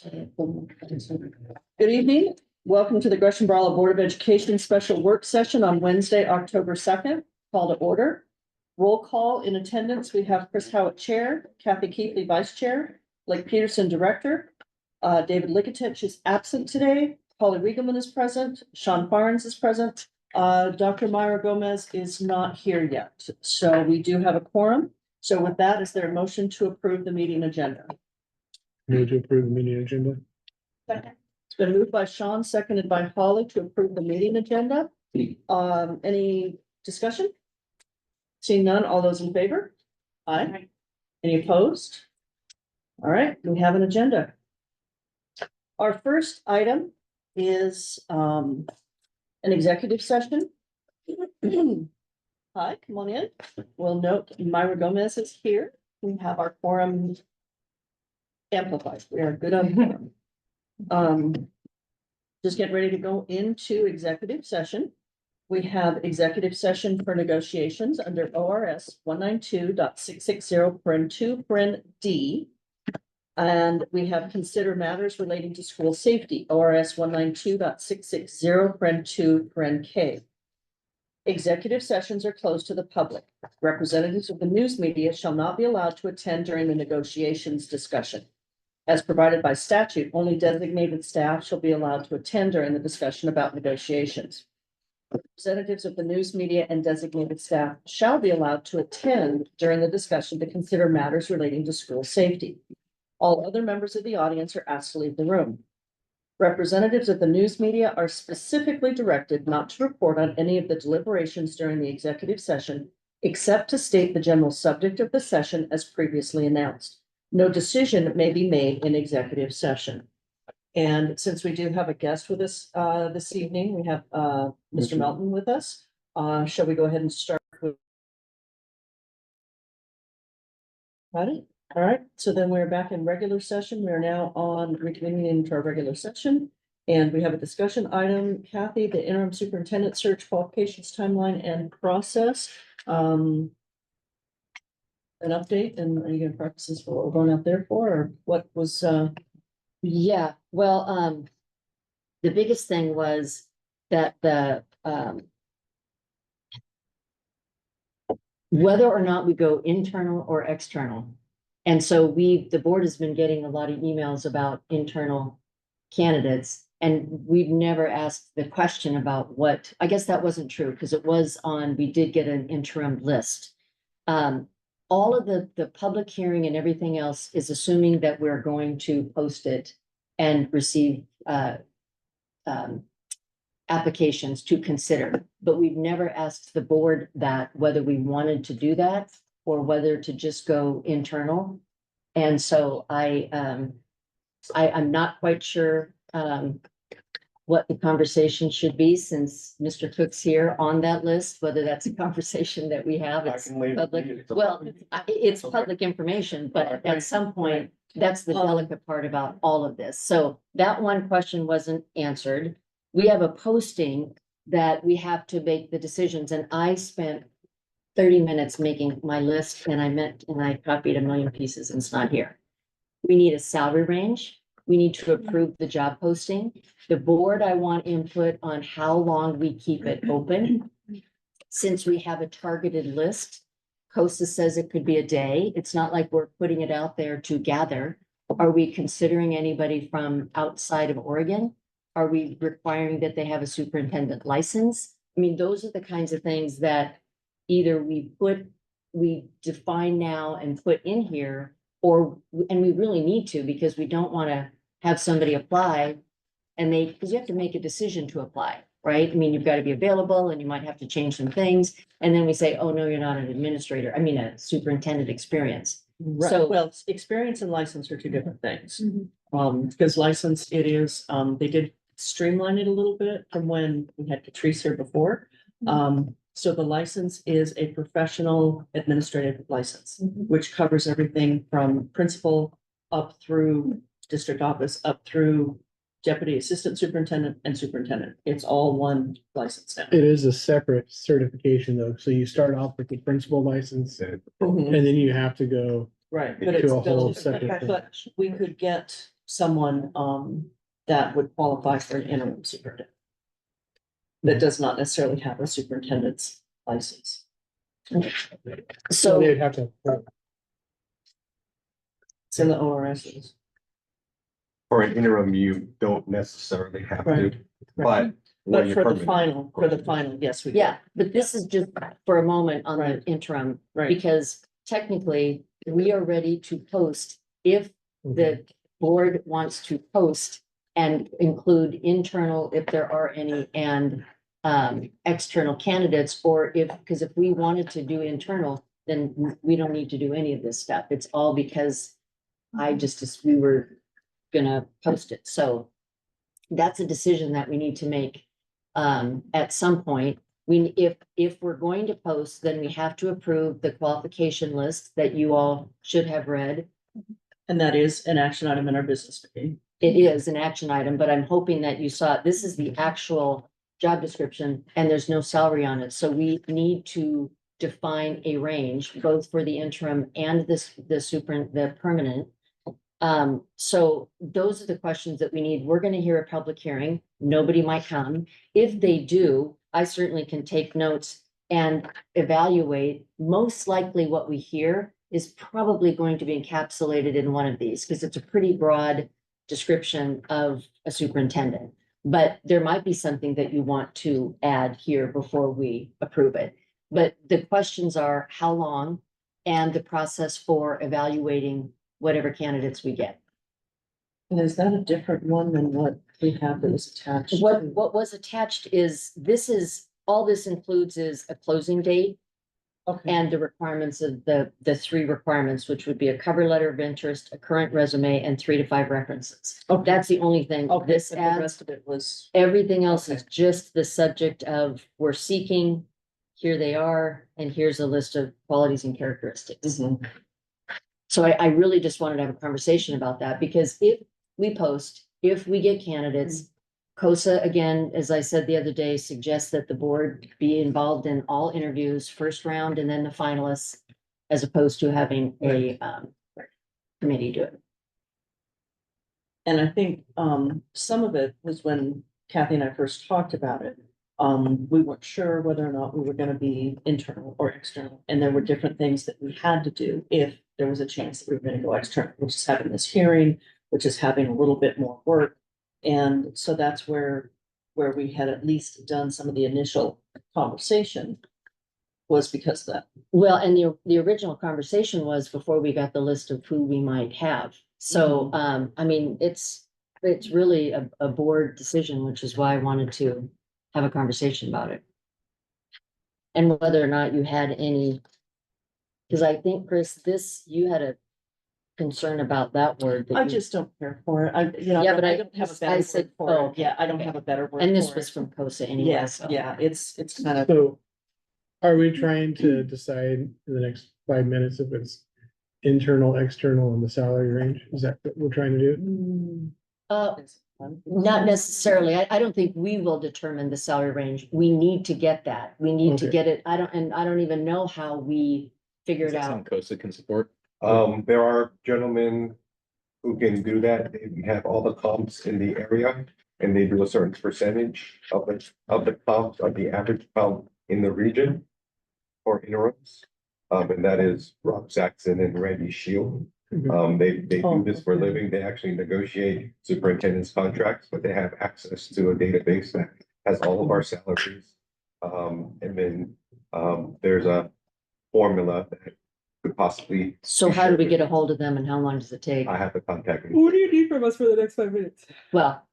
Good evening. Welcome to the Gresham-Barlow Board of Education Special Work Session on Wednesday, October 2nd. Call to order. Roll call in attendance. We have Chris Howitt, Chair, Kathy Keithley, Vice Chair, Blake Peterson, Director. David Likitich is absent today. Polly Riegelman is present. Sean Barnes is present. Dr. Myra Gomez is not here yet. So we do have a quorum. So with that, is there a motion to approve the meeting agenda? Move to approve the meeting agenda. Second. It's been moved by Sean, seconded by Holly to approve the meeting agenda. Any discussion? Seeing none, all those in favor? Aye. Any opposed? All right, we have an agenda. Our first item is an executive session. Hi, come on in. We'll note Myra Gomez is here. We have our quorum amplified. We are good on quorum. Just get ready to go into executive session. We have executive session for negotiations under ORS 192.660(2)(d). And we have consider matters relating to school safety, ORS 192.660(2)(k). Executive sessions are closed to the public. Representatives of the news media shall not be allowed to attend during the negotiations discussion. As provided by statute, only designated staff shall be allowed to attend during the discussion about negotiations. Representatives of the news media and designated staff shall be allowed to attend during the discussion to consider matters relating to school safety. All other members of the audience are asked to leave the room. Representatives of the news media are specifically directed not to report on any of the deliberations during the executive session, except to state the general subject of the session as previously announced. No decision may be made in executive session. And since we do have a guest with us this evening, we have Mr. Melton with us. Shall we go ahead and start with? Ready? All right, so then we're back in regular session. We are now on reconvening into our regular session. And we have a discussion item, Kathy, the interim superintendent search qualifications timeline and process. An update, and are you gonna practice this for what we're going out there for, or what was Yeah, well, the biggest thing was that the whether or not we go internal or external. And so the board has been getting a lot of emails about internal candidates, and we've never asked the question about what, I guess that wasn't true, because it was on, we did get an interim list. All of the public hearing and everything else is assuming that we're going to post it and receive applications to consider. But we've never asked the board that whether we wanted to do that or whether to just go internal. And so I'm not quite sure what the conversation should be, since Mr. Cook's here on that list, whether that's a conversation that we have. It's public. Well, it's public information, but at some point, that's the delicate part about all of this. So that one question wasn't answered. We have a posting that we have to make the decisions, and I spent 30 minutes making my list, and I copied a million pieces, and it's not here. We need a salary range. We need to approve the job posting. The board, I want input on how long we keep it open. Since we have a targeted list, COSA says it could be a day. It's not like we're putting it out there to gather. Are we considering anybody from outside of Oregon? Are we requiring that they have a superintendent license? I mean, those are the kinds of things that either we define now and put in here, and we really need to, because we don't want to have somebody apply because you have to make a decision to apply, right? I mean, you've got to be available, and you might have to change some things. And then we say, oh, no, you're not an administrator. I mean, a superintendent experience. right? So- Well, experience and license are two different things. Because license, it is, they did streamline it a little bit from when we had Catrice here before. So the license is a professional administrative license, which covers everything from principal up through district office, up through deputy assistant superintendent and superintendent. It's all one license now. It is a separate certification though. So you start off with the principal license and Mhm. then you have to go Right, but to it's a whole still, separate thing. but we could get someone, that would qualify for an interim superintendent. That does not necessarily have a superintendent's license. So they'd So, have to. It's in the ORSs. For an interim, you don't necessarily have to, Right. but. But when for you're the permanent- final, yes, we do. yeah, but this is just for a moment on the Right. interim, Right, because technically we are ready to post if the board wants to post and include internal, if there are any, and external candidates, or if, because if we wanted to do internal, then we don't need to do any of this stuff. It's all because we were gonna post it. So that's a decision that we need to make at some point. If we're going to post, then we have to approve the qualification list that you all should have read. and that is an action item in our business meeting. It is an action item, but I'm hoping that you saw, this is the actual job description and there's no salary on it. So we need to define a range, both for the interim and the permanent. So those are the questions that we need. We're gonna hear a public hearing. Nobody might come. If they do, I certainly can take notes and evaluate. Most likely what we hear is probably going to be encapsulated in one of these, because it's a pretty broad description of a superintendent. But there might be something that you want to add here before we approve it. But the questions are how long and the process for evaluating whatever candidates we get. And is that a different one than what we have that was attached? What was attached is, all this includes is a closing date Okay, and the requirements of the three requirements, which would be a cover letter of interest, a current resume, and 3 to 5 references. okay, That's the only thing okay, this but the adds. rest of it was, Everything else is Okay. just the subject of we're seeking, here they are, and here's a list of qualities and characteristics. So I really just wanted to have a conversation about that, because if we post, if we get candidates, COSA, again, as I said the other day, suggests that the board be involved in all interviews, first round and then the finalists, as opposed to having a committee do it. and I think, some of it was when Kathy and I first talked about it. We weren't sure whether or not we were gonna be internal or external, and there were different things that we had to do if there was a chance that we were gonna go external, which is having this hearing, which is having a little bit more work. And so that's where we had at least done some of the initial conversation, was because of that. Well, and the original conversation was before we got the list of who we might have. So, I mean, it's really a board decision, which is why I wanted to have a conversation about it. And whether or not you had any, because I think, Chris, you had a concern about that word. that I you- just don't care for it. Yeah, but I don't have a I better said- word for oh, it. okay, Yeah, I don't okay. have a better word. And this for was it. from COSA anyway. Yes, so. yeah, it's kind of, So are we trying to decide in the next 5 minutes if it's internal, external, and the salary range? Is that what we're trying to do? Not necessarily. I don't think we will determine the salary range. We need to get that. We need to Okay. get it. I don't even know how we figure Is it that out. something COSA can support? There are gentlemen who can do that. They have all the comps in the area and they do a certain percentage of the comps of the average comp in the region for interims. And that is Rob Saxon and Randy Shield. They do this for a living. They actually negotiate superintendent's contracts, but they have access to a database that has all of our salaries. And then there's a formula that could possibly, So how do we get a hold of them and how long does it take? I have to contact them. What do you need from us for the next 5 minutes? Well,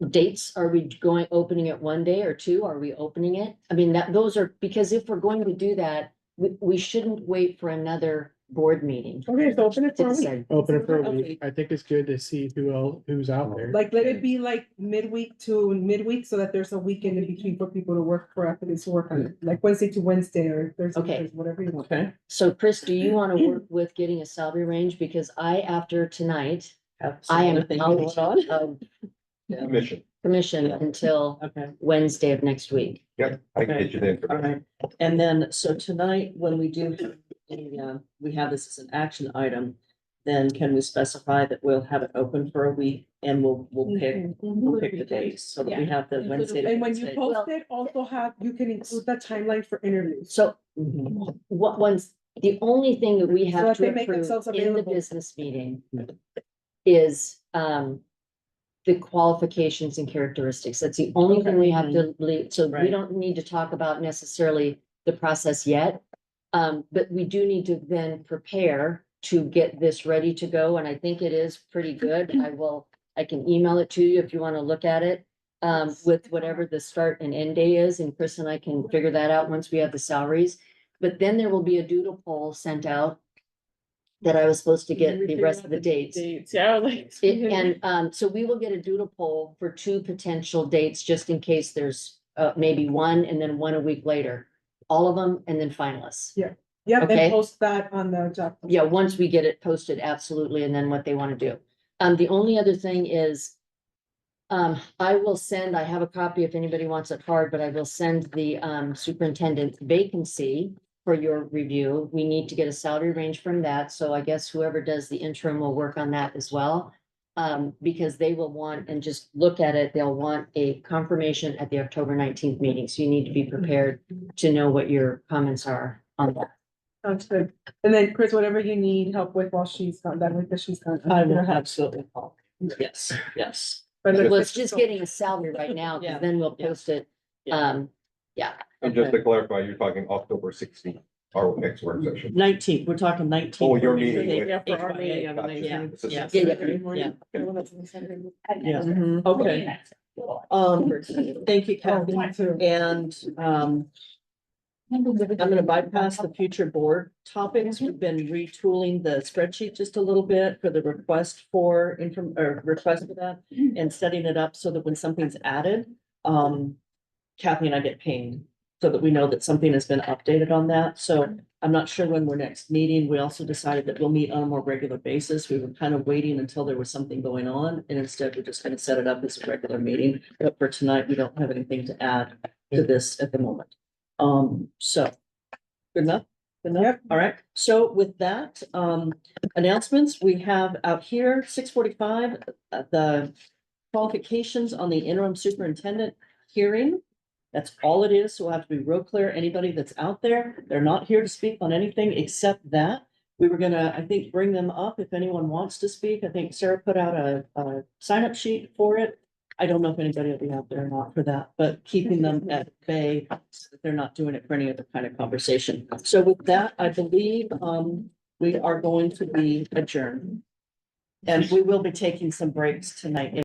dates, are we opening it one day or two? Are we opening it? I mean, those are, because if we're going to do that, we shouldn't wait for another board meeting. Okay, so open it to for a week. decide. Open it for a Okay. week. I think it's good to see who's out there. Like, let it be like midweek to midweek so that there's a weekend in between for people to work for after this work on it. Like Wednesday to Wednesday or Thursday, to Okay. Thursday, whatever you want. okay. So Chris, do you want to work with getting a salary range? Because after tonight, Have some I am other things out going on. of Commission. commission Yeah. until Okay, Wednesday of next week. Yep, I can get you the all information. right. And then, so tonight, when we do, we have this as an action item, then can we specify that we'll have it open for a week and we'll pick the dates so that we have the Wednesday. to And when you Wednesday. post it, also have, you can include the timeline for interviews. So Mhm. what one's, the only thing that we So have that to they make approve themselves in the available. business meeting is, the qualifications and characteristics. That's the only thing we have to leave. So we Right. don't need to talk about necessarily the process yet. But we do need to then prepare to get this ready to go. And I think it is pretty good. I can email it to you if you want to look at it. With whatever the start and end day is, and Chris and I can figure that out once we have the salaries. But then there will be a doodle poll sent out that I was supposed to get the rest of the dates. Yeah, like. So we will get a doodle poll for 2 potential dates, just in case there's maybe one and then one a week later. All of them and then finalists. Yeah, Okay. and post that on the job. Yeah, once we get it posted, absolutely, and then what they want to do. The only other thing is. I will send, I have a copy if anybody wants it hard, but I will send the superintendent vacancy for your review. We need to get a salary range from that, so I guess whoever does the interim will work on that as well. Because they will want, and just look at it, they'll want a confirmation at the October 19th meeting, so you need to be prepared to know what your comments are on that. Sounds good. And then Chris, whatever you need help with while she's gone, that week that she's gone. I will absolutely call. Yes, yes. But Well, it's just getting a salary right now, Yeah. because then we'll post it. Yeah. Yeah, And just to clarify, you're talking October 16th, our next work session. 19th, we're talking 19th. Oh, your meeting with- Yeah, for our HYA. meeting on the Gotcha. 19th. This is- Yeah. Yeah. Yeah. Mhm. Okay, thank you, Kathy. Oh, me too. And, I'm gonna bypass the future board topics. We've been retooling the spreadsheet just a little bit for the request for request for that and setting it up so that when something's added, Kathy and I get pinged so that we know that something has been updated on that. So I'm not sure when we're next meeting. We also decided that we'll meet on a more regular basis. We were kind of waiting until there was something going on, and instead we're just gonna set it up as a regular meeting. But for tonight, we don't have anything to add to this at the moment. So, good enough? Good enough? Yep. All right. So with that, announcements, we have out here, 6:45, the qualifications on the interim superintendent hearing. That's all it is. So we'll have to be real clear. Anybody that's out there, they're not here to speak on anything except that. We were gonna, I think, bring them up if anyone wants to speak. I think Sarah put out a sign-up sheet for it. I don't know if anybody will be out there or not for that, but keeping them at bay, so that they're not doing it for any other kind of conversation. So with that, I believe, we are going to be adjourned. And we will be taking some breaks tonight.